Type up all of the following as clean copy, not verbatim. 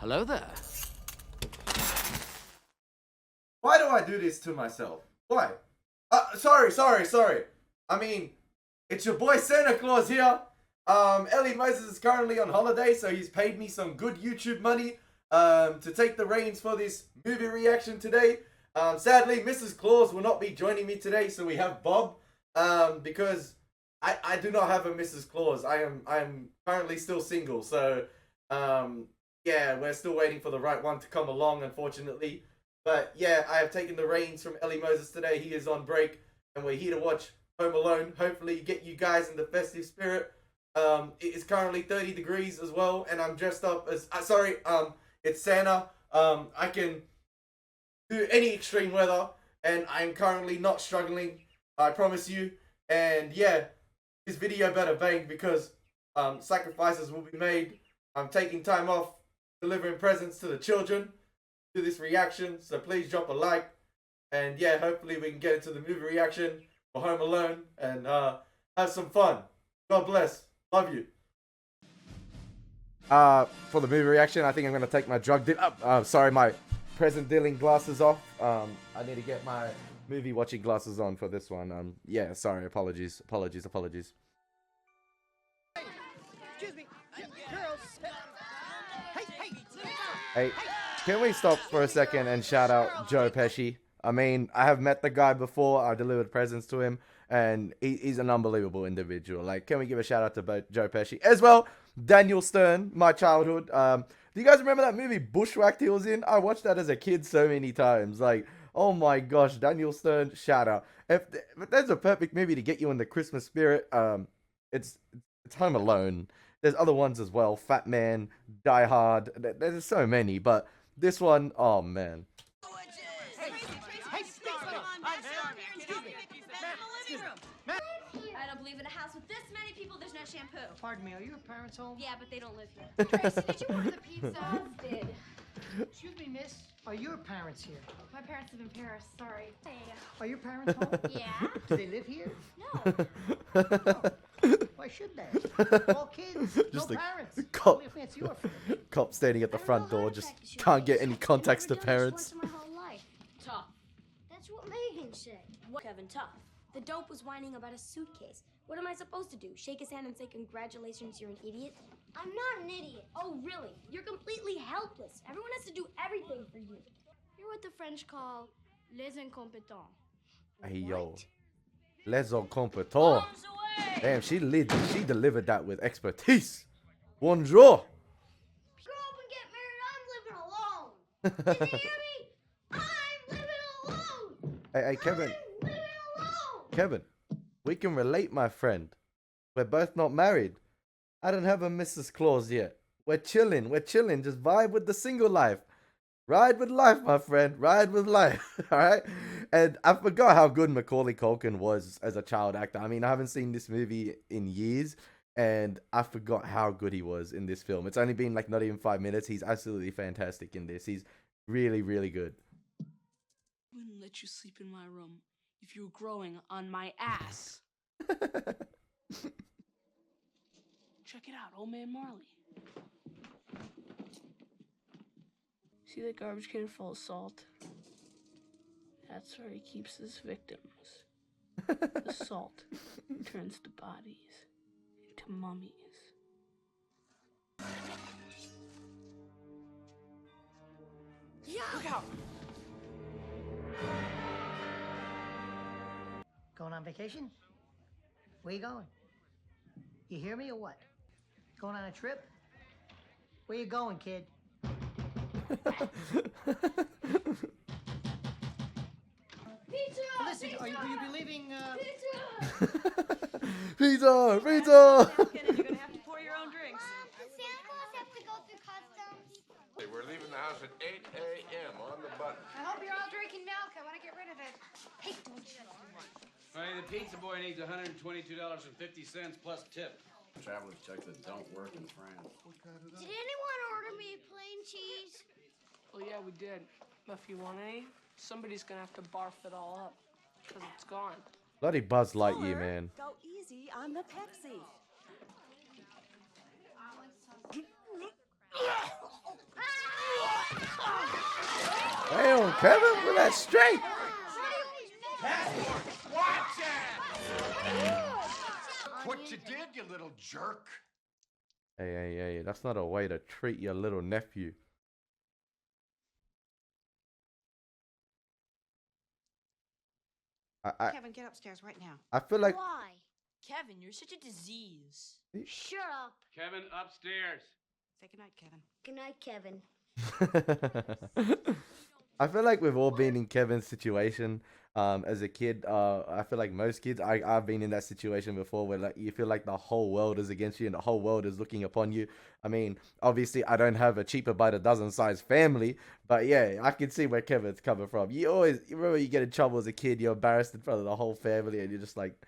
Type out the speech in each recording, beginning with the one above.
hello there. Why do I do this to myself? Why? Sorry. I mean, it's your boy Santa Claus here. Elie Moses is currently on holiday, so he's paid me some good YouTube money to take the reins for this movie reaction today. Sadly, Mrs. Claus will not be joining me today, so we have Bob. Because I do not have a Mrs. Claus. I'm currently still single, so yeah, we're still waiting for the right one to come along, unfortunately. But yeah, I have taken the reins from Elie Moses today. He is on break, and we're here to watch Home Alone. Hopefully, get you guys in the festive spirit. It is currently 30 degrees as well, and I'm dressed up as it's Santa. I can do any extreme weather, and I'm currently not struggling. I promise you. And yeah, this video better bang because sacrifices will be made. I'm taking time off delivering presents to the children to this reaction, so please drop a like. And yeah, hopefully we can get into the movie reaction for Home Alone and have some fun. God bless. Love you. For the movie reaction, I think I'm gonna take my my present dealing glasses off. I need to get my movie watching glasses on for this one. Yeah, sorry, apologies. Excuse me, girls. Hey, can we stop for a second and shout out Joe Pesci? I mean, I have met the guy before. I delivered presents to him, and he's an unbelievable individual. Like, can we give a shout out to both Joe Pesci as well? Daniel Stern, my childhood. Do you guys remember that movie Bushwhacked he was in? I watched that as a kid so many times. Like, oh my gosh, Daniel Stern, shout out. If there's a perfect movie to get you in the Christmas spirit, it's Home Alone. There's other ones as well, Fat Man, Die Hard. There's so many, but this one, oh man. I don't believe in a house with this many people, there's no shampoo. Pardon me, are your parents home? Yeah, but they don't live here. Tracy, did you order the pizza? Did. Excuse me, miss. Are your parents here? My parents live in Paris, sorry. Hey. Are your parents home? Yeah? Do they live here? No. Oh. Why should they? All kids, Just no a parents. cop. Only if it's your family. Cop standing at the front door, just can't get any contacts to parents. My whole life. Tough. That's what Megan said. What? Kevin, tough. The dope was whining about a suitcase. What am I supposed to do? Shake his hand and say congratulations, you're an idiot? I'm not an idiot. Oh, really? You're completely helpless. Everyone has to do everything for you. You're what the French call les incompetents. Hey yo, les incompetents. Damn, she delivered that with expertise. Bonjour. Grow up and get married. I'm living alone. Did you hear me? I'm living alone. Hey, Kevin. I'm living alone. Kevin, we can relate, my friend. We're both not married. I don't have a Mrs. Claus yet. We're chilling. Just vibe with the single life. Ride with life, my friend. Ride with life. All right? And I forgot how good Macaulay Culkin was as a child actor. I mean, I haven't seen this movie in years, and I forgot how good he was in this film. It's only been like not even 5 minutes. He's absolutely fantastic in this. He's really, really good. I wouldn't let you sleep in my room if you were growing on my ass. Check it out, old man Marley. See that garbage can full of salt? That's where he keeps his victims. The salt turns the bodies into mummies. Yeah. Look out! Going on vacation? Where you going? You hear me or what? Going on a trip? Where you going, kid? Pizza! Listen, are you be leaving? Pizza! You're gonna have to pour your own drinks. Does Santa Claus have to go through customs? We're leaving the house at 8 a.m. on the button. I hope you're all drinking milk. I want to get rid of it. Hey, don't you? All right, the pizza boy needs $122.50 plus tip. Traveler's checks that don't work in France. Did anyone order me plain cheese? Well, yeah, we did. But if you want any, somebody's gonna have to barf it all up. Because it's gone. Bloody Buzz Lightyear, man. Go easy on the Pepsi. Ah! Kevin, relax straight. Watch it! What you did, you little jerk? Hey, that's not a way to treat your little nephew. I Kevin, get upstairs right now. I feel like Why? Kevin, you're such a disease. Shut up. Kevin, upstairs. Say goodnight, Kevin. Good night, Kevin. I feel like we've all been in Kevin's situation as a kid. I feel like most kids, I've been in that situation before where like you feel like the whole world is against you and the whole world is looking upon you. I mean, obviously I don't have a cheaper by the dozen size family, but yeah, I can see where Kevin's coming from. You remember you get in trouble as a kid, you're embarrassed in front of the whole family and you're just like,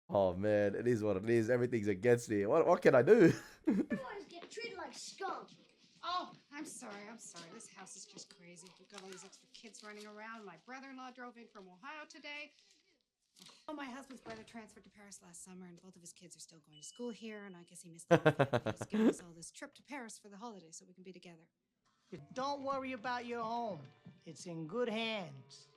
oh man, it is what it is. Everything's against me. What can I do? Everyone's getting treated like scum. Oh, I'm sorry. This house is just crazy. We've got all these extra kids running around. My brother-in-law drove in from Ohio today. Oh, my husband's brother transferred to Paris last summer, and both of his kids are still going to school here, and I guess he missed out. He's giving us all this trip to Paris for the holiday so we can be together. Don't worry about your home. It's in good hands.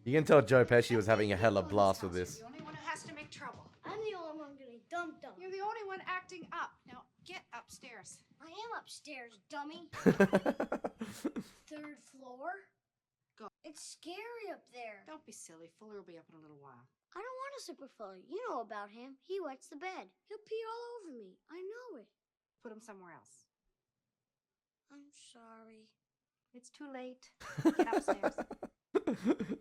You can tell Joe Pesci was having a hella blast with this. You're the only one who has to make trouble. I'm the only one getting dumped on. You're the only one acting up. Now, get upstairs. I am upstairs, dummy. Third floor? Go. It's scary up there. Don't be silly. Fuller will be up in a little while. I don't want to sleep with Fuller. You know about him. He wets the bed. He'll pee all over me. I know it. Put him somewhere else. I'm sorry. It's too late. Get upstairs.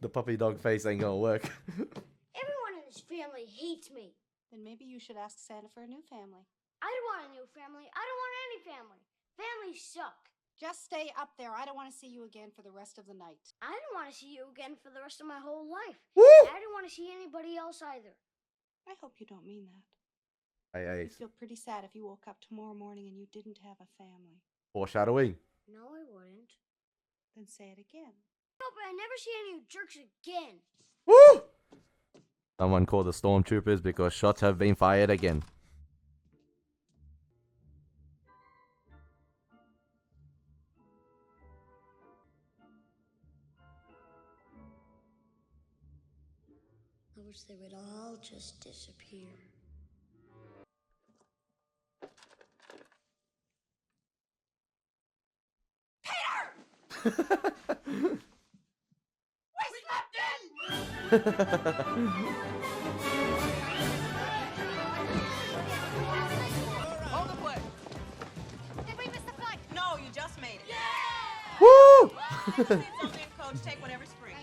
The puppy dog face ain't gonna work. Everyone in this family hates me. Then maybe you should ask Santa for a new family. I don't want a new family. I don't want any family. Families suck. Just stay up there. I don't want to see you again for the rest of the night. I don't want to see you again for the rest of my whole life. Woo! I don't want to see anybody else either. I hope you don't mean that. Hey, I'd feel pretty sad if you woke up tomorrow morning and you didn't have a family. foreshadowing. No, I wouldn't. Then say it again. No, but I never see any of you jerks again. Woo! Someone called the stormtroopers because shots have been fired again. I wish they would all just disappear. Hold the play. Did we miss the flight? No, you just made it. Woo! It's only a coach. Take whatever springs.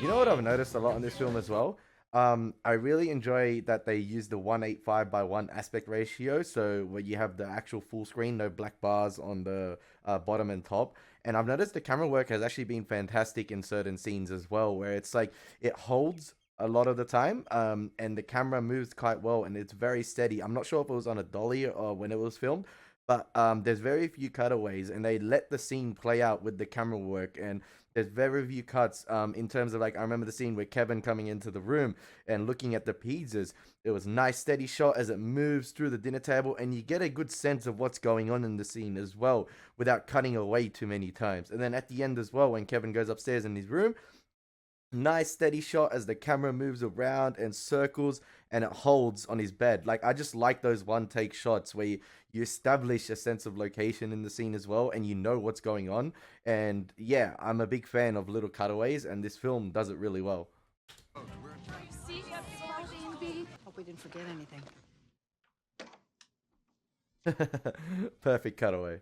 You know what I've noticed a lot in this film as well? I really enjoy that they use the 1:8:5:1 aspect ratio, so where you have the actual full screen, no black bars on the bottom and top. And I've noticed the camera work has actually been fantastic in certain scenes as well, where it's like it holds a lot of the time, and the camera moves quite well, and it's very steady. I'm not sure if it was on a dolly or when it was filmed, but there's very few cutaways, and they let the scene play out with the camera work, and there's very few cuts in terms of, like, I remember the scene with Kevin coming into the room and looking at the pizzas. It was a nice steady shot as it moves through the dinner table, and you get a good sense of what's going on in the scene as well without cutting away too many times. And then at the end as well, when Kevin goes upstairs in his room, nice steady shot as the camera moves around and circles and it holds on his bed. Like, I just like those one take shots where you establish a sense of location in the scene as well, and you know what's going on. And yeah, I'm a big fan of little cutaways, and this film does it really well. See, Hope we didn't forget anything. Perfect cutaway.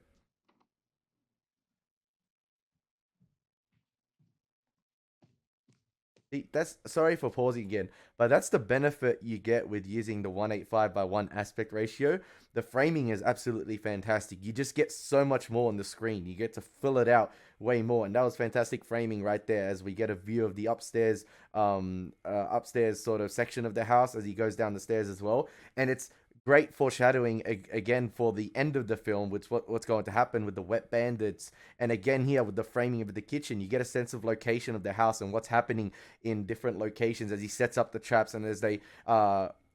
See, that's, sorry for pausing again, but that's the benefit you get with using the 1:8:5:1 aspect ratio. The framing is absolutely fantastic. You just get so much more on the screen. You get to fill it out way more, and that was fantastic framing right there as we get a view of the upstairs, upstairs sort of section of the house as he goes down the stairs as well. And it's great foreshadowing again for the end of the film, which what's going to happen with the Wet Bandits. And again here with the framing of the kitchen, you get a sense of location of the house and what's happening in different locations as he sets up the traps and as they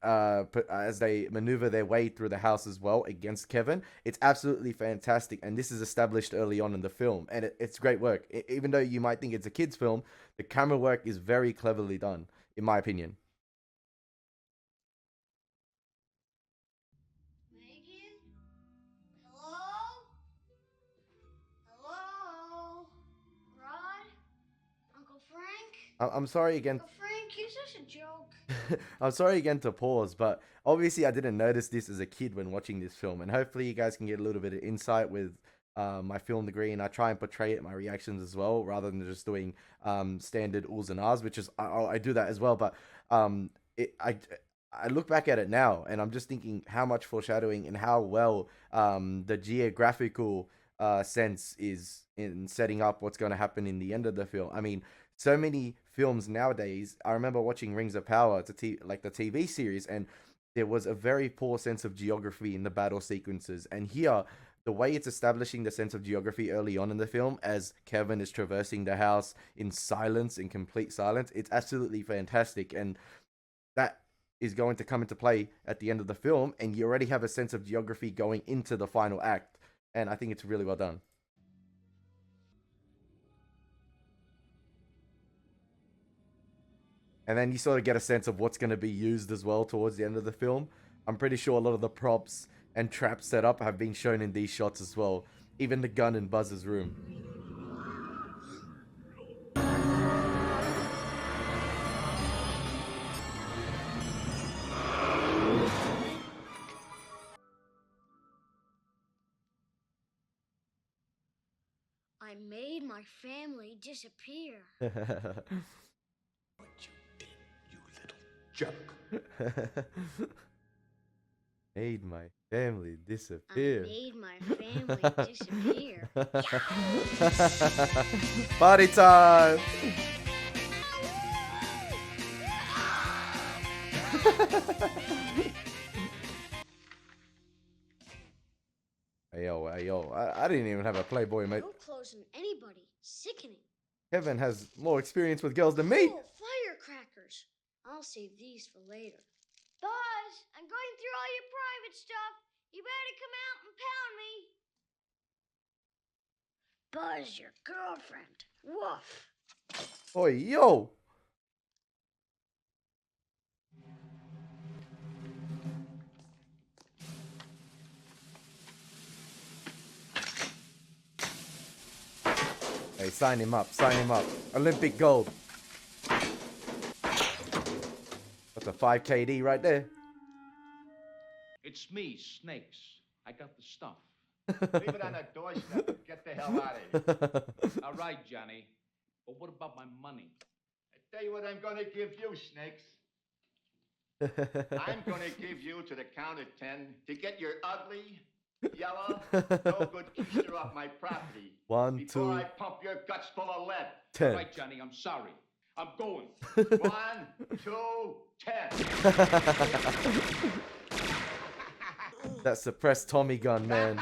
as they maneuver their way through the house as well against Kevin. It's absolutely fantastic, and this is established early on in the film, and it's great work. Even though you might think it's a kids' film, the camera work is very cleverly done, in my opinion. Megan? Hello? Hello? Rod? Uncle Frank? I'm sorry again. Uncle Frank, you're such a joke. I'm sorry again to pause, but obviously I didn't notice this as a kid when watching this film, and hopefully you guys can get a little bit of insight with my film degree, and I try and portray it in my reactions as well, rather than just doing standard oohs and ahs, which is I do that as well, but I look back at it now, and I'm just thinking how much foreshadowing and how well the geographical sense is in setting up what's going to happen in the end of the film. I mean, so many films nowadays. I remember watching Rings of Power, like the TV series, and there was a very poor sense of geography in the battle sequences. And here, the way it's establishing the sense of geography early on in the film, as Kevin is traversing the house in silence, in complete silence, it's absolutely fantastic. And that is going to come into play at the end of the film, and you already have a sense of geography going into the final act. And I think it's really well done. And then you sort of get a sense of what's going to be used as well towards the end of the film. I'm pretty sure a lot of the props and traps set up have been shown in these shots as well. Even the gun in Buzz's room. I made my family disappear. What you did, you little jerk. Made my family disappear. I made my family disappear. Party time! Hey yo, I didn't even have a Playboy, mate. No clothes on anybody. Sickening. Kevin has more experience with girls than me. Oh, firecrackers. I'll save these for later. Buzz, I'm going through all your private stuff. You better come out and pound me. Buzz, your girlfriend. Woof. Oh, yo! Hey, sign him up, sign him up. Olympic gold. That's a 5 KD right there. It's me, Snakes. I got the stuff. Leave it on the doorstep and get the hell out of here. All right, Johnny. But what about my money? I tell you what I'm gonna give you, Snakes. I'm gonna give you to the count of 10 to get your ugly, yellow, no good keister off my property. 1, before 2, I pump your guts full of lead. 10. All right, Johnny, I'm sorry. I'm going. 1, 2, 10. That suppressed Tommy gun, man.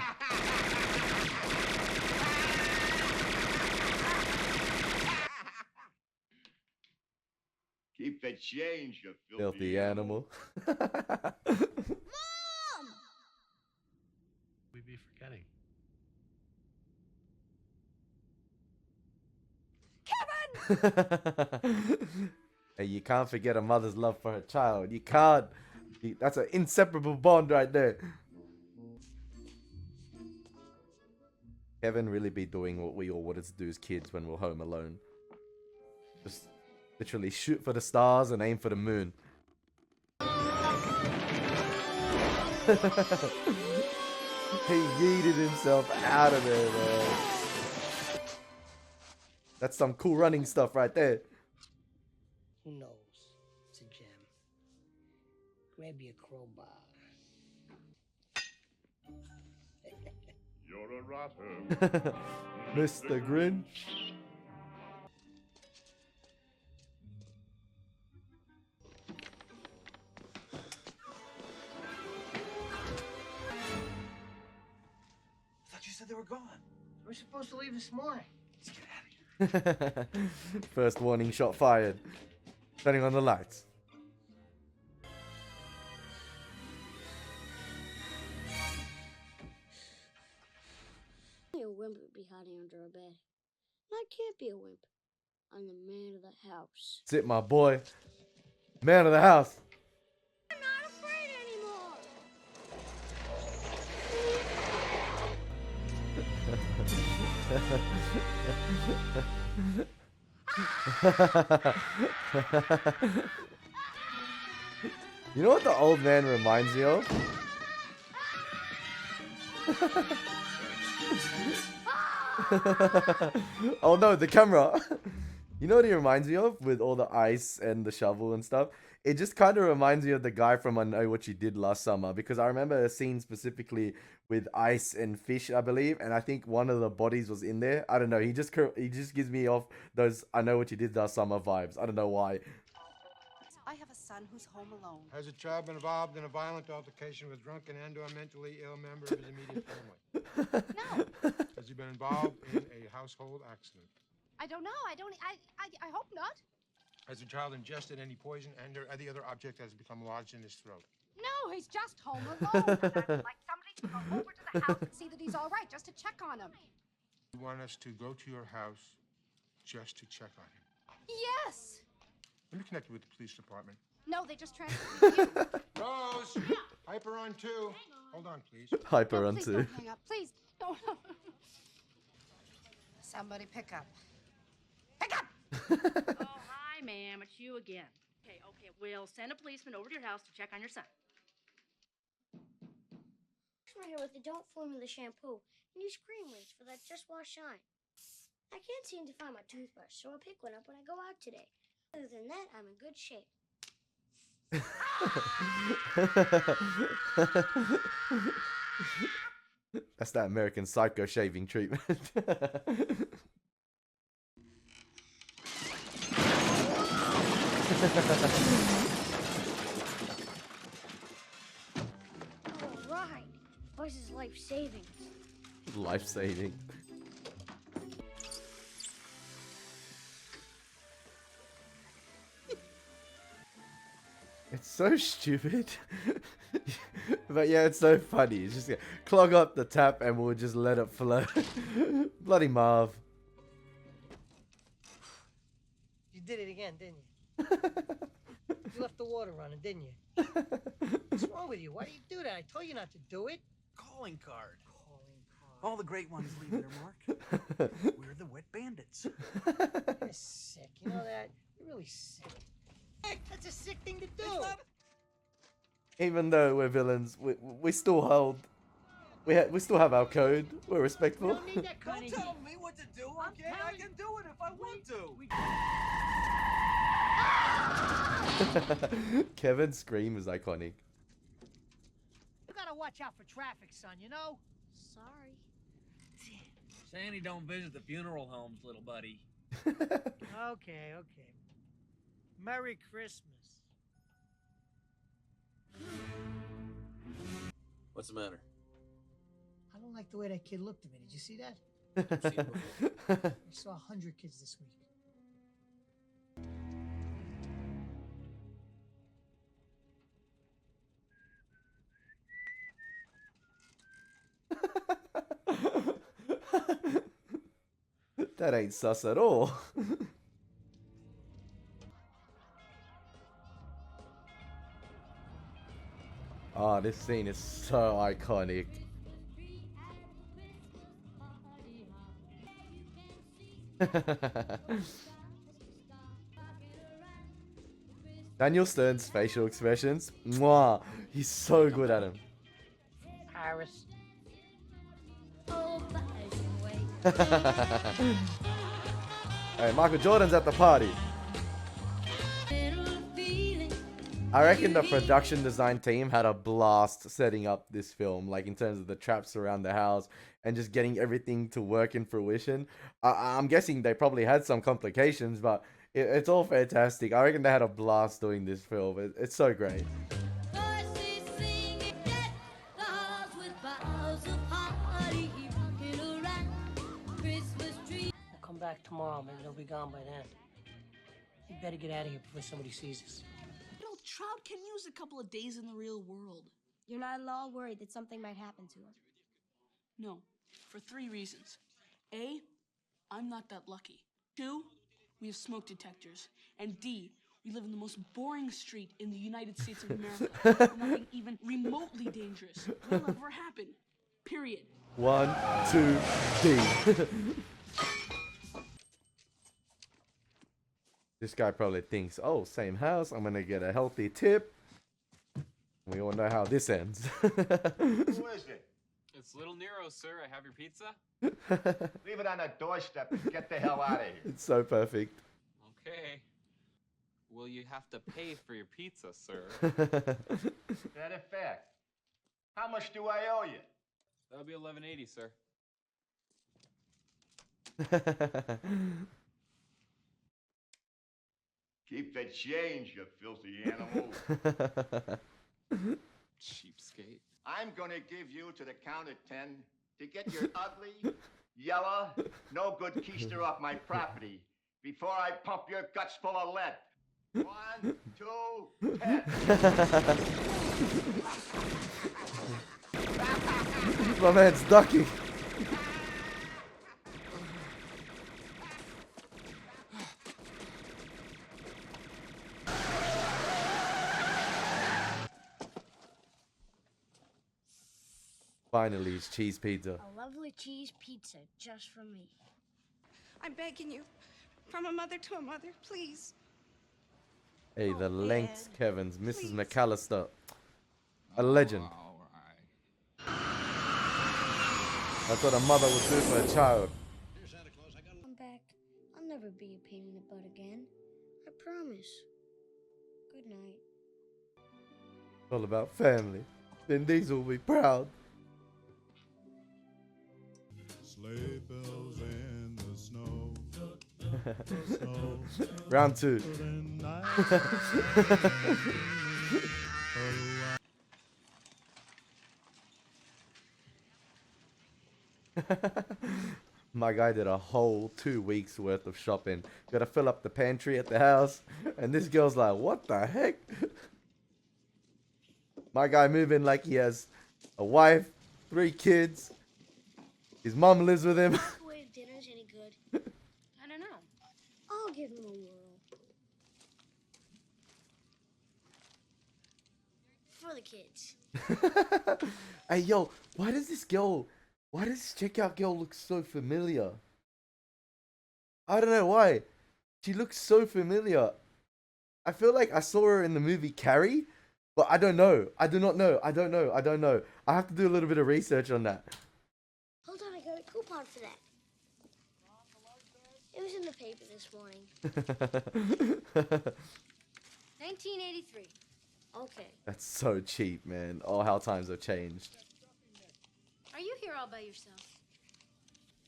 Keep the change, you Filthy animal. Mom! We'd be forgetting. Hey, you can't forget a mother's love for her child. You can't. That's an inseparable bond right there. Kevin really be doing what we all wanted to do as kids when we're home alone. Just literally shoot for the stars and aim for the moon. He yeeted himself out of there, man. That's some cool running stuff right there. Who knows? It's a gem. Grab your crowbar. You're a rotter. Mr. Grinch. I thought you said they were gone. We're supposed to leave this morning. Let's get out of here. First warning shot fired. Turning on the lights. wimp would be hiding under a bed. And I can't be a wimp. I'm the man of the house. That's it, my boy. Man of the house. I'm not afraid anymore. You know what the old man reminds me of? Oh no, the camera. You know what he reminds me of with all the ice and the shovel and stuff? It just kind of reminds me of the guy from I Know What You Did Last Summer, because I remember a scene specifically with ice and fish, I believe, and I think one of the bodies was in there. I don't know. He just gives me off those I Know What You Did Last Summer vibes. I don't know why. I have a son who's home alone. Has the child been involved in a violent altercation with drunken and/or mentally ill member of his immediate family? No, Has he been involved in a household accident? I don't know. I hope not. Has the child ingested any poison and/or any other object that has become lodged in his throat? No, he's just home alone. And I'd like somebody to go over to the house and see that he's all right, just to check on him. You want us to go to your house just to check on him? Yes. Let me connect you with the police department. No, they just transferred me to you. Rose! Hyper on 2. Hold on, please. Hyper No, on please two. don't hang up. Please. No. Somebody pick up. Pick up! Oh, hi, ma'am. It's you again. Okay. We'll send a policeman over to your house to check on your son. I'm right here with the Don't Formula shampoo and use cream rinse for that Just Wash Shine. I can't seem to find my toothbrush, so I'll pick one up when I go out today. Other than that, I'm in good shape. That's that American Psycho shaving treatment. All right. Voice is life-saving. Life-saving. It's so stupid. But yeah, it's so funny. It's just clog up the tap and we'll just let it flow. Bloody Marv. You did it again, didn't you? You left the water running, didn't you? What's wrong with you? Why do you do that? I told you not to do it. Calling card. Calling card. All the great ones leave their mark. We're the Wet Bandits. You're sick. You know that? You're really sick. That's a sick thing to do. Even though we're villains, we still hold. We still have our code. We're respectful. You don't need that Don't code. tell me what to do, okay? I can do it if I want to. Kevin's scream is iconic. You gotta watch out for traffic, son, you know? Sorry. Sandy don't visit the funeral homes, little buddy. Okay. Merry Christmas. What's the matter? I don't like the way that kid looked at me. Did you see that? I saw 100 kids this week. That ain't sus at all. Oh, this scene is so iconic. Daniel Stern's facial expressions, mwah, he's so good at them. Paris. Hey, Michael Jordan's at the party. I reckon the production design team had a blast setting up this film, like in terms of the traps around the house and just getting everything to work in fruition. I'm guessing they probably had some complications, but it's all fantastic. I reckon they had a blast doing this film. It's so great. I'll come back tomorrow. Maybe they'll be gone by then. You better get out of here before somebody sees us. You know, Trout can use a couple of days in the real world. You're not at all worried that something might happen to him. No, for 3 reasons. A, I'm not that lucky. 2, we have smoke detectors. And D, we live in the most boring street in the United States of America. Nothing even remotely dangerous will ever happen. Period. 1, 2, D. This guy probably thinks, oh, same house. I'm gonna get a healthy tip. We all know how this ends. Who is it? It's Little Nero, sir. I have your pizza. Leave it on the doorstep and get the hell out of here. It's so perfect. Okay. Will you have to pay for your pizza, sir? That a fact. How much do I owe you? That'll be $11.80, sir. Keep the change, you filthy animal. Cheapskate. I'm gonna give you to the count of 10 to get your ugly, yellow, no good keister off my property before I pump your guts full of lead. 1, 2, 10. My man's ducking. Finally, it's cheese pizza. A lovely cheese pizza just for me. I'm begging you, from a mother to a mother, please. Hey, the lengths, man. Kevin's. Mrs. Please. McAllister. A legend. That's what a mother would do for a child. I'm back. I'll never be a pain in the butt again. I promise. Good night. It's all about family. Vin Diesel will be proud. Sleigh bells in the snow. Round 2. My guy did a whole 2 weeks worth of shopping. Gotta fill up the pantry at the house. And this girl's like, what the heck? My guy moving like he has a wife, 3 kids. His mom lives with him. Wait, dinner's any good? I don't know. I'll give him a whirl. For the kids. Hey, yo, why does this checkout girl look so familiar? I don't know why. She looks so familiar. I feel like I saw her in the movie Carrie, but I don't know. I do not know. I don't know. I have to do a little bit of research on that. Hold on, I got a coupon for that. It was in the paper this morning. 1983. Okay. That's so cheap, man. Oh, how times have changed. Are you here all by yourself?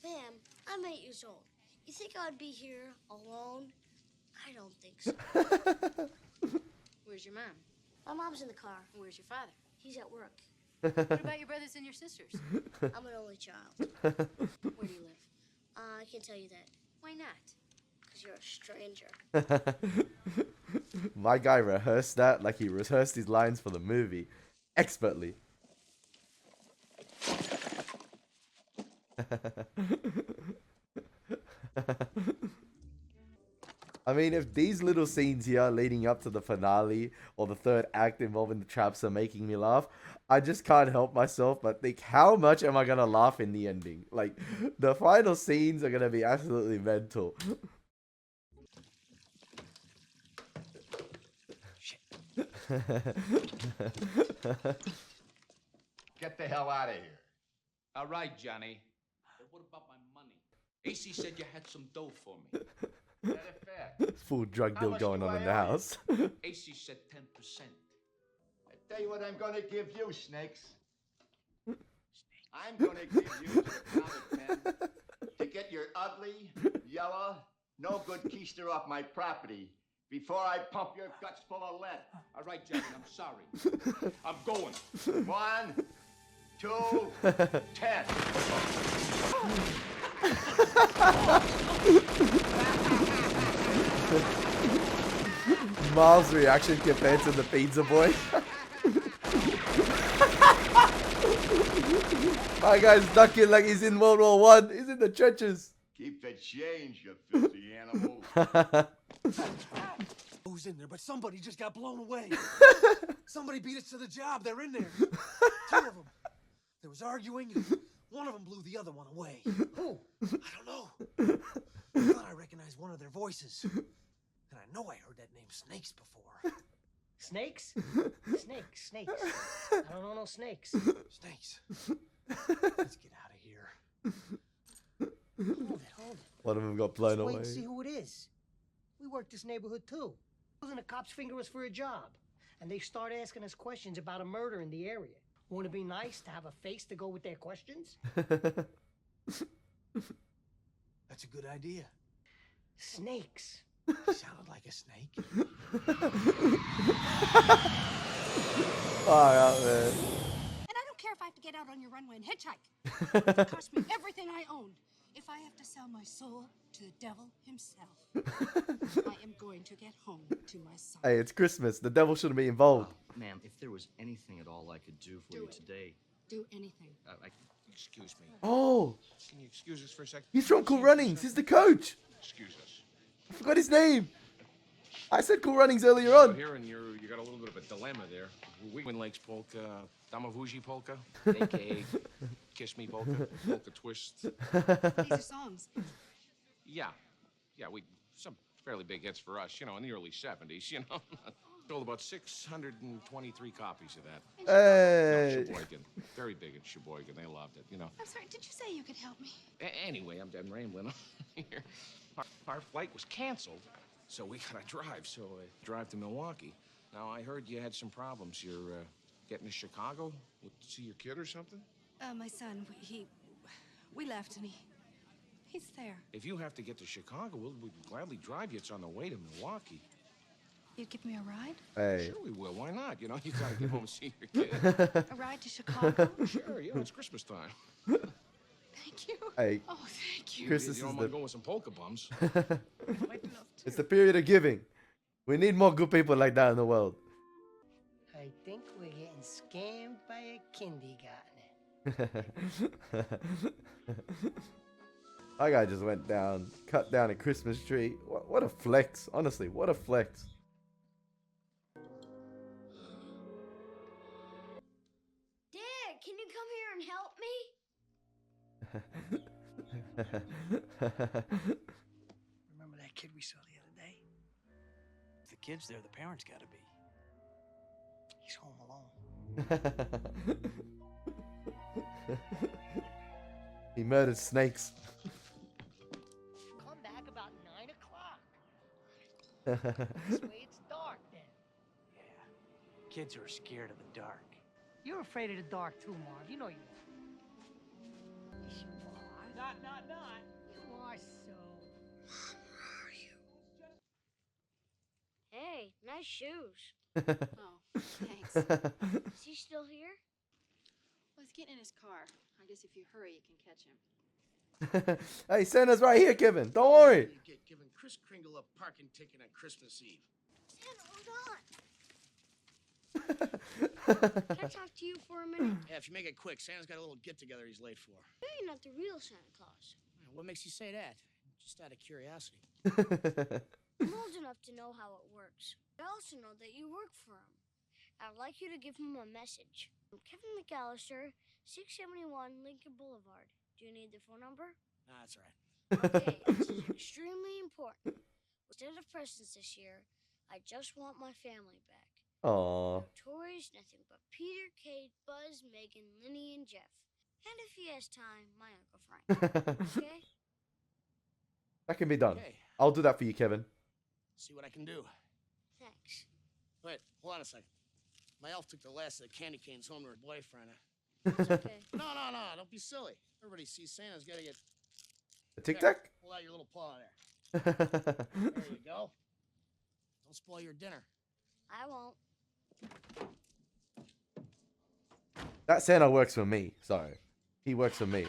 Ma'am, I'm 8 years old. You think I'd be here alone? I don't think so. Where's your mom? My mom's in the car. Where's your father? He's at work. What about your brothers and your sisters? I'm an only child. Where do you live? I can't tell you that. Why not? Because you're a stranger. My guy rehearsed that like he rehearsed his lines for the movie. Expertly. I mean, if these little scenes here leading up to the finale or the third act involving the traps are making me laugh, I just can't help myself but think, how much am I gonna laugh in the ending? Like, the final scenes are gonna be absolutely mental. Get the hell out of here. All right, Johnny. But what about my money? AC said you had some dough for me. That a fact. Full drug How deal much going do on I in the owe you? house. AC said 10%. I tell you what I'm gonna give you, Snakes. I'm gonna give you to the count of 10 to get your ugly, yellow, no good keister off my property before I pump your guts full of lead. All right, Johnny, I'm sorry. I'm going. 1, 2, 10. Miles' reaction compared to the pizza boy. My guy's ducking like he's in World War I. He's in in the trenches. Keep the change, you filthy animal. Who's in there? But somebody just got blown away. Somebody beat us to the job. They're in there. 2 of them. There was arguing. One of them blew the other one away. Who? I don't know. I thought I recognized one of their voices. And I know I heard that name Snakes before. Snakes? Snakes. I don't know no snakes. Snakes. Let's get out of here. Hold it. One of them got blown Let's wait away. and see who it is. We work this neighborhood too. The cops finger us for a job, and they start asking us questions about a murder in the area. Won't it be nice to have a face to go with their questions? That's a good idea. Snakes. You sounded like a snake. Far out, man. And I don't care if I have to get out on your runway and hitchhike. It cost me everything I owned. If I have to sell my soul to the devil himself, I am going to get home to my son. Hey, it's Christmas. The devil shouldn't be involved. Ma'am, if there was anything at all I could do for you today... Do anything. Excuse me. Oh, Can you excuse us for a second? he's from Cool Runnings. He's the coach. Excuse us. I forgot his name. I said Cool Runnings earlier So on. here, and you got a little bit of a dilemma there. Twin Lakes polka, Damavuji polka, a.k.a. Kiss Me polka, polka twist. These are songs. Yeah, some fairly big hits for us, in the early 70s, Sold about 623 copies of that. Hey. No, Sheboygan. Very big in Sheboygan. They loved it, I'm sorry, did you say you could help me? Anyway, I'm rambling on here. Our flight was canceled, so we gotta drive. So I drive to Milwaukee. Now, I heard you had some problems. You're getting to Chicago to see your kid or something? My son, we left and he's there. If you have to get to Chicago, we'll gladly drive you. It's on the way to Milwaukee. You'd give me a ride? Hey. Sure we will. Why not? You gotta get home and see your kid. A ride to Chicago? Sure, it's Christmas time. Thank you. Hey. Oh, thank you. Christmas you don't is want the... to go with some polka bums. It's the period of giving. We need more good people like that in the world. I think we're getting scammed by a kindergartner. That guy just went down, cut down a Christmas tree. What a flex. Honestly, what a flex. Dad, can you come here and help me? Remember that kid we saw the other day? If the kid's there, the parents gotta be. He's home alone. He murdered snakes. Come back about 9 o'clock. This way it's dark then. Yeah. Kids are scared of the dark. You're afraid of the dark too, Marv. You know you are. Yes, you are. Not. You are so. Hey, nice shoes. Oh, thanks. Is he still here? Well, he's getting in his car. I guess if you hurry, you can catch him. Hey, Santa's right here, Kevin. Don't worry. You get giving Chris Kringle a parking ticket on Christmas Eve. Santa, hold on. Can I talk to you for a minute? Yeah, if you make it quick, Santa's got a little get-together he's late for. You're not the real Santa Claus. What makes you say that? Just out of curiosity. I'm old enough to know how it works. I also know that you work for him. I'd like you to give him a message. From Kevin McAllister, 671 Lincoln Boulevard. Do you need the phone number? Nah, that's all right. Okay, this is extremely important. Instead of presents this year, I just want my family back. Aww. No toys, nothing but Peter, Kate, Buzz, Megan, Linny, and Jeff. And if he has time, my Uncle Frank. Okay? That can be done. Okay. I'll do that for you, Kevin. See what I can do. Thanks. Wait, hold on a second. My elf took the last of the candy canes home to her boyfriend. It's okay. No, don't be silly. Everybody sees Santa's got to get... A Tic Tac? Pull out your little paw there. There you go. Don't spoil your dinner. I won't. That Santa works for me. Sorry. He works for me.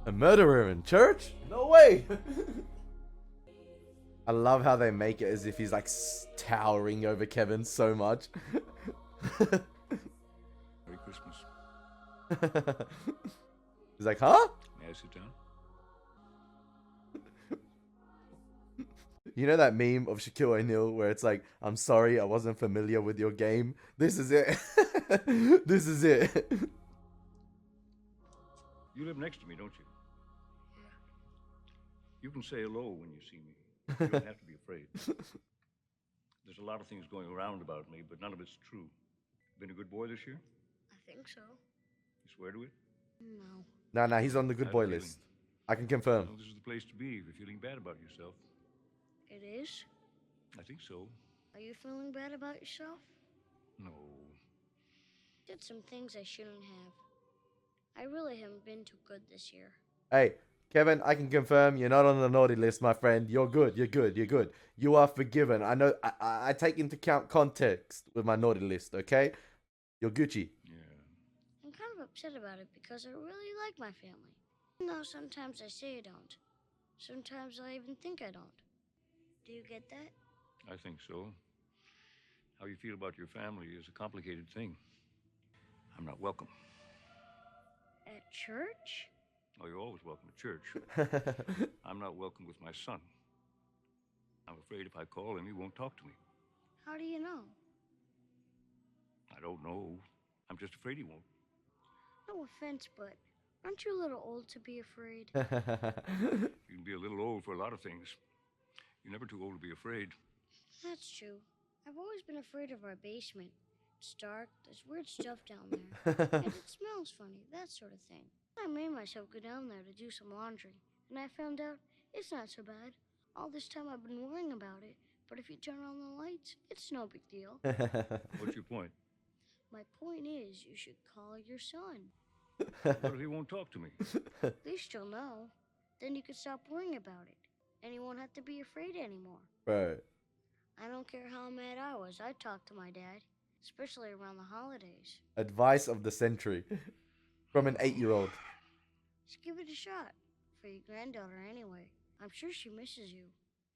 A murderer in church? No way! I love how they make it as if he's like towering over Kevin so much. Merry Christmas. He's like, huh? May I sit down? You know that meme of Shaquille O'Neal where it's like, I'm sorry, I wasn't familiar with your game. This is it. This is it. You live next to me, don't you? Yeah. You can say hello when you see me. You don't have to be afraid. There's a lot of things going around about me, but none of it's true. Been a good boy this year? I think so. You swear to it? No. Nah, he's on the good boy list. I can confirm. Well, this is the place to be if you're feeling bad about yourself. It is? I think so. Are you feeling bad about yourself? No. Did some things I shouldn't have. I really haven't been too good this year. Hey, Kevin, I can confirm you're not on the naughty list, my friend. You're good. You're good. You're good. You are forgiven. I know. I take into account context with my naughty list. Okay, you're Gucci. I'm kind of upset about it because I really like my family. Even though sometimes I say I don't. Sometimes I even think I don't. Do you get that? I think so. How you feel about your family is a complicated thing. I'm not welcome. At church? Oh, you're always welcome at church. I'm not welcome with my son. I'm afraid if I call him, he won't talk to me. How do you know? I don't know. I'm just afraid he won't. No offense, but aren't you a little old to be afraid? You can be a little old for a lot of things. You're never too old to be afraid. That's true. I've always been afraid of our basement. It's dark, there's weird stuff down there, and it smells funny, that sort of thing. I made myself go down there to do some laundry, and I found out it's not so bad. All this time I've been worrying about it, but if you turn on the lights, it's no big deal. What's your point? My point is, you should call your son. What if he won't talk to me? At least you'll know. Then you could stop worrying about it, and you won't have to be afraid anymore. Right. I don't care how mad I was, I'd talk to my dad, especially around the holidays. Advice of the century from an 8-year-old. Just give it a shot. For your granddaughter, anyway. I'm sure she misses you.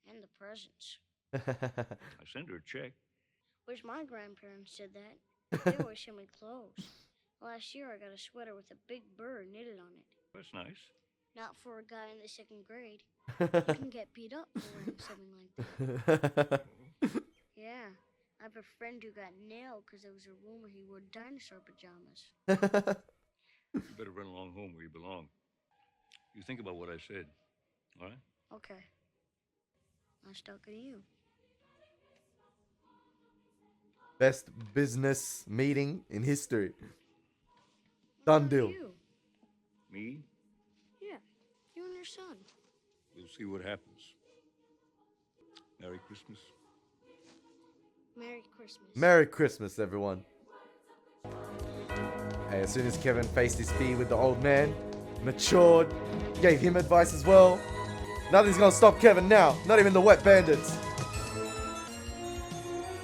And the presents. I sent her a check. Wish my grandparents did that. They always send me clothes. Last year, I got a sweater with a big bird knitted on it. That's nice. Not for a guy in the 2nd grade. You can get beat up for wearing something like that. Yeah. I have a friend who got nailed because there was a rumor he wore dinosaur pajamas. You better run along home where you belong. You think about what I said, all right? Okay. I'm stuck to you. Best business meeting in history. Done deal. You? Me? Yeah. You and your son. We'll see what happens. Merry Christmas. Merry Christmas. Merry Christmas, everyone. Hey, as soon as Kevin faced his fear with the old man, matured, gave him advice as well. Nothing's gonna stop Kevin now. Not even the Wet Bandits.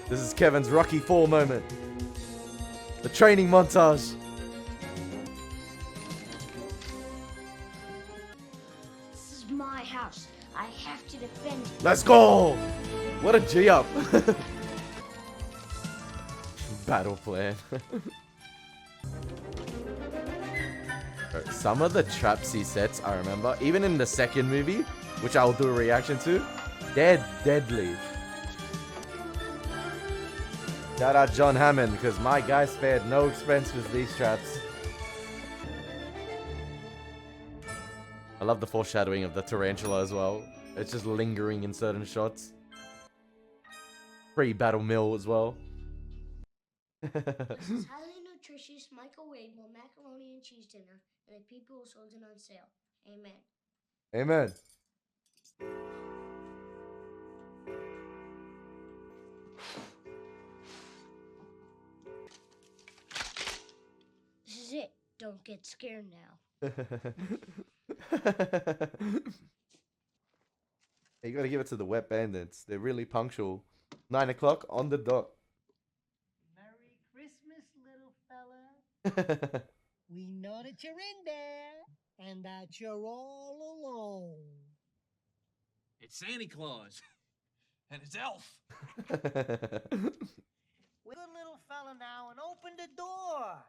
This is Kevin's Rocky IV moment. The training montage. This is my house. I have to defend it. Let's go! What a G-up. Battle plan. Some of the traps he sets, I remember, even in the second movie, which I'll do a reaction to, they're deadly. Shout out John Hammond, because my guy spared no expense with these traps. I love the foreshadowing of the tarantula as well. It's just lingering in certain shots. Pre-battle meal as well. This is highly nutritious microwavable macaroni and cheese dinner, and the people who sold it on sale. Amen. Amen. This is it. Don't get scared now. You gotta give it to the Wet Bandits. They're really punctual. 9 o'clock on the dot. Merry Christmas, little fella. We know that you're in there and that you're all alone. It's Santa Claus. and his elf. We're a little fella now and open the door.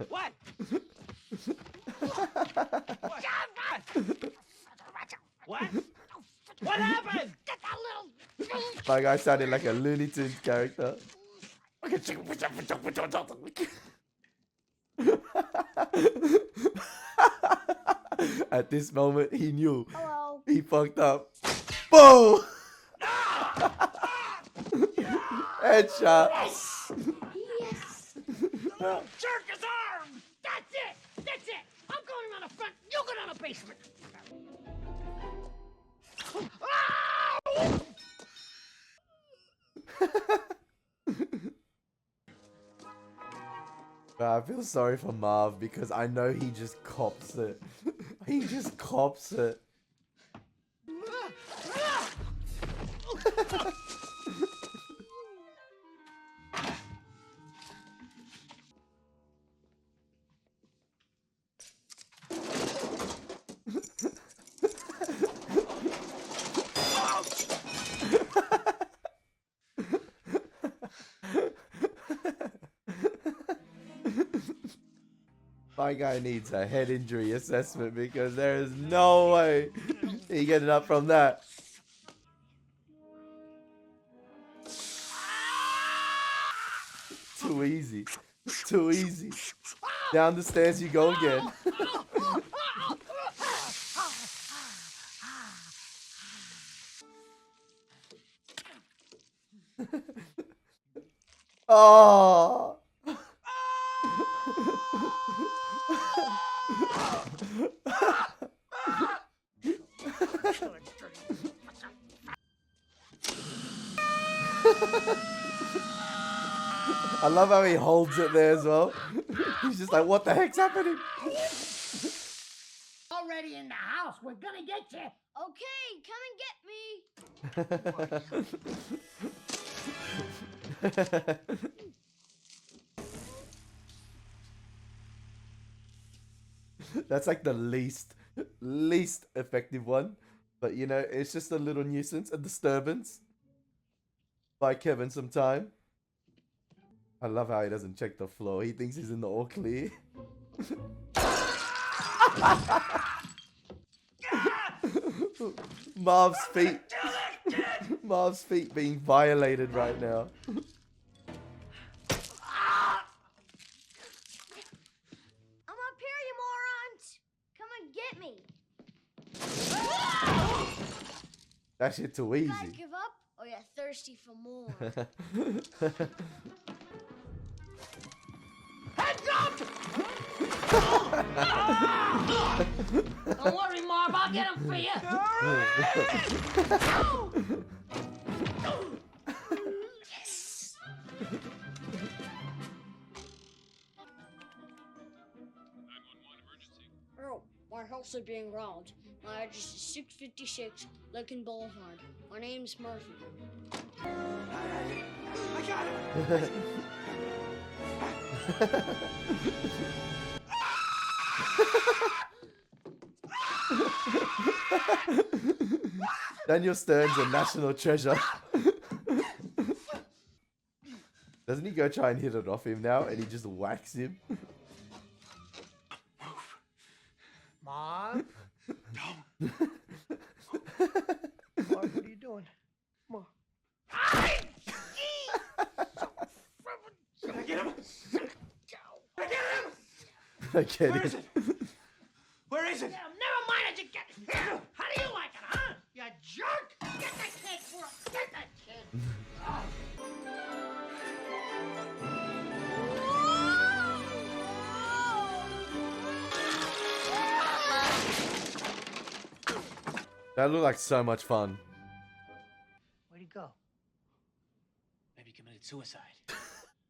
What? What? What happened? My guy sounded like a Looney Tunes character. At this moment, he knew. Hello. He fucked up. Boom! Headshot. Yes. Jerk is armed. That's it. That's it. I'm going on the front. You go down the basement. I feel sorry for Marv because I know he just cops it. He just cops it. My guy needs a head injury assessment because there is no way he getting up from that. Too easy. Too easy. Down the stairs you go again. Oh. I love how he holds it there as well. He's just like, what the heck's happening? Already in the house. We're gonna get you. Okay, come and get me. That's like the least effective one. But you know, it's just a little nuisance, a disturbance. Buy Kevin some time. I love how he doesn't check the floor. He thinks he's in the all clear. Marv's feet. Marv's feet being violated right now. I'm up here, you morons. Come and get me. That shit too You guys easy. give up, or you're thirsty for more? Heads up! Don't worry, Marv. I'll get him for you. Yes. Oh, my house is being robbed. My address is 656 Lincoln Boulevard. My name's Murphy. I got him. Daniel Stern's a national treasure. Doesn't he go try and hit it off him now and he just whacks him? Marv? Marv, what are you doing? Marv. Did I get him? Did I get him? I get Where it. is it? Where is it? Yeah, never mind it. You get here. How do you like it, huh? You jerk. Get that kid, Marv. Get that kid. That looked like so much fun. Where'd he go? Maybe he committed suicide.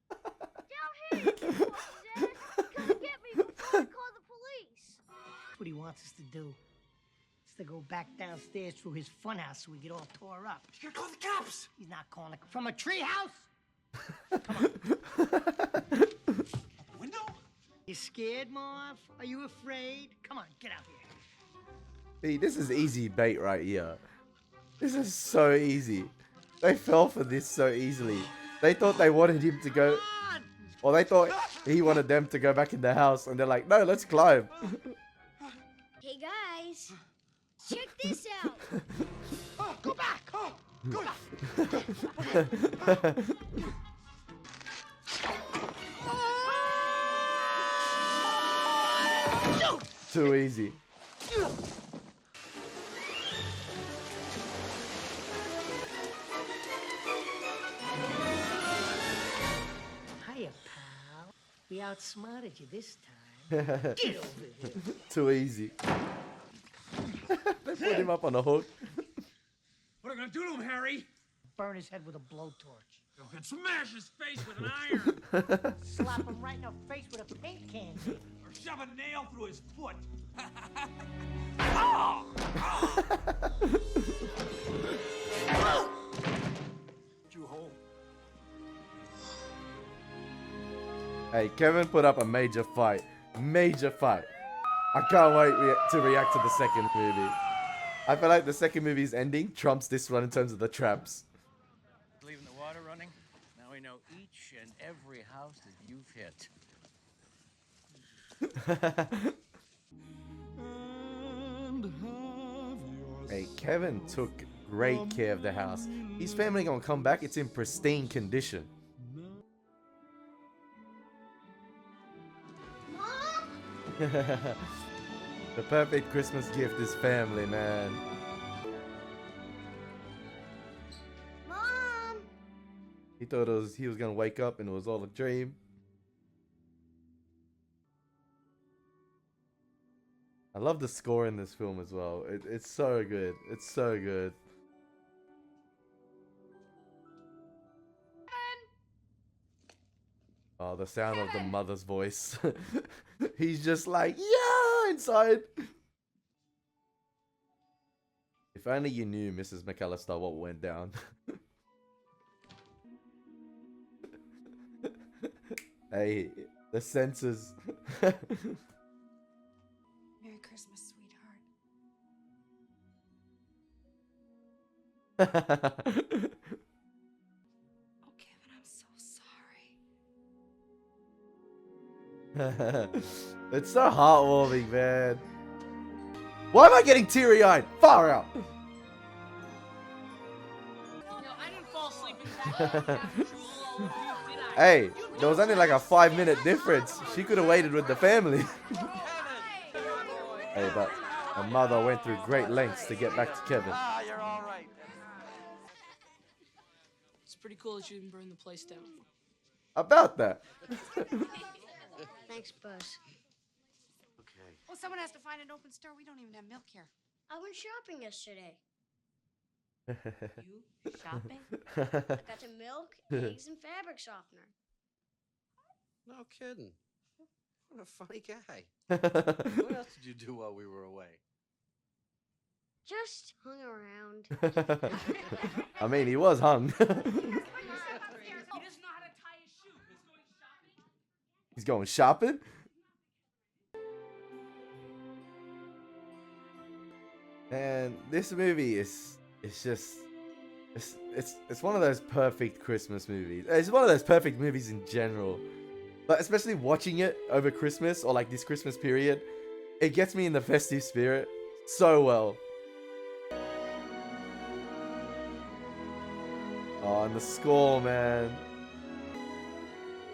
Down here, you Dad. Come and get me before I call the police. That's what he wants us to do. Is to go back downstairs through his funhouse so we get all tore up. He's gonna call the cops. He's not calling it from a treehouse. Window? You scared, Marv? Are you afraid? Come on, get out here. See, this is easy bait right here. This is so easy. They fell for this so easily. They thought they wanted him to go... Or they thought he wanted them to go back in the house. And they're like, no, let's climb. Hey guys, check this out. Go back! Go back! Too easy. Hiya, pal. We outsmarted you this time. Get over here. Too easy. They put him up on a hook. What are we gonna do to him, Harry? Burn his head with a blowtorch. And smash his face with an iron. Slap him right in the face with a paint can. Or shove a nail through his foot. You home. Hey, Kevin put up a major fight. Major fight. I can't wait to react to the second movie. I feel like the second movie's ending trumps this one in terms of the traps. Leaving the water running. Now we know each and every house that you've hit. Hey, Kevin took great care of the house. His family gonna come back, it's in pristine condition. The perfect Christmas gift is family, man. Mom! He thought he was gonna wake up and it was all a dream. I love the score in this film as well. It's so good. It's so good. Oh, the sound of the mother's voice. He's just like, yeah, inside. If only you knew, Mrs. McAllister, what went down. Hey, the senses. Merry Christmas, sweetheart. Oh, Kevin, I'm so sorry. It's so heartwarming, man. Why am I getting teary-eyed? Far out. I didn't fall asleep exactly. Hey, there was only like a 5-minute difference. She could have waited with the family. Hey, but her mother went through great lengths to get back to Kevin. Ah, you're all right. It's pretty cool that you didn't burn the place down. About that. Thanks, Buzz. Okay. Well, someone has to find an open store. We don't even have milk here. I went shopping yesterday. You shopping? I got some milk, eggs, and fabric softener. No kidding. What a funny guy. What else did you do while we were away? Just hung around. I mean, he was hung. He doesn't know how to tie his shoe. He's He's going shopping? going shopping? And this movie is just it's one of those perfect Christmas movies. It's one of those perfect movies in general. But especially watching it over Christmas or like this Christmas period, it gets me in the festive spirit so well. Oh, and the score, man.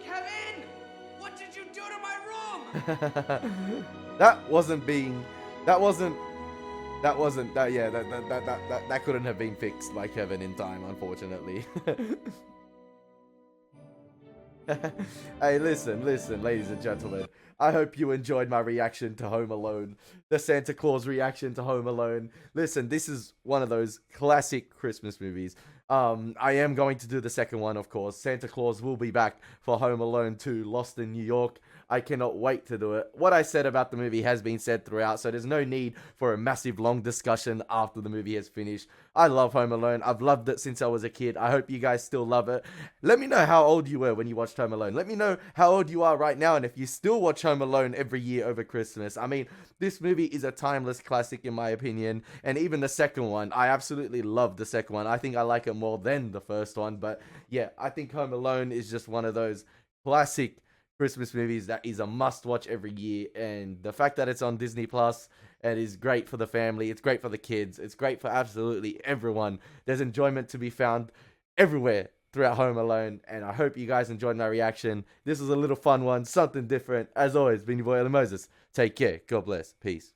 Kevin! What did you do to my room? That couldn't have been fixed by Kevin in time, unfortunately. Hey, listen, ladies and gentlemen. I hope you enjoyed my reaction to Home Alone. The Santa Claus reaction to Home Alone. Listen, this is one of those classic Christmas movies. I am going to do the second one, of course. Santa Claus will be back for Home Alone 2, Lost in New York. I cannot wait to do it. What I said about the movie has been said throughout, so there's no need for a massive long discussion after the movie has finished. I love Home Alone. I've loved it since I was a kid. I hope you guys still love it. Let me know how old you were when you watched Home Alone. Let me know how old you are right now and if you still watch Home Alone every year over Christmas. I mean, this movie is a timeless classic in my opinion, and even the second one, I absolutely love the second one. I think I like it more than the first one, but yeah, I think Home Alone is just one of those classic Christmas movies that is a must watch every year, and the fact that it's on Disney Plus and is great for the family, it's great for the kids, it's great for absolutely everyone. There's enjoyment to be found everywhere throughout Home Alone, and I hope you guys enjoyed my reaction. This was a little fun one, something different. As always, been your boy Elie Moses. Take care, God bless, peace.